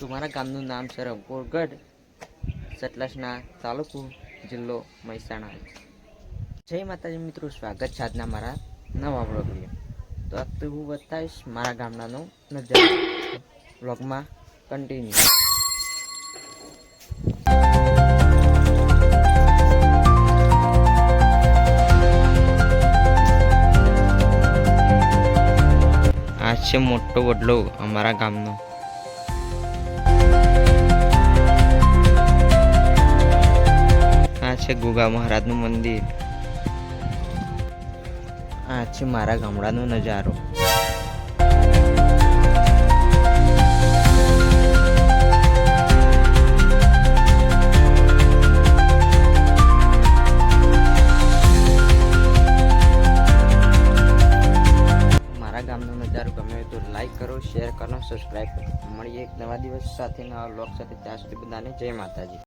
તમારા ગામનું નામ છે રંગપુરગઢ, સતલાસના તાલુકો, જિલ્લો મહેસાણા. જય માતાજી મિત્રો, સ્વાગત છે આજના મારા નવા વ્લોગ વિડીયો. તો આ તો હું બતાવીશ મારા ગામડાનો નજારો. વ્લોગમાં કન્ટિન્યુ. આ છે મોટો વડલો અમારા ગામનો. આ છે ગોગા મહારાજનું મંદિર. આ છે મારા ગામડાનો નજારો. મારા ગામનો નજારો ગમે તો લાઈક કરો, શેર કરો, સબસ્ક્રાઈબ કરો. મળીએ એક નવા દિવસ સાથે, નવા વ્લોગ સાથે. ત્યાં સુધી બધાને જય માતાજી.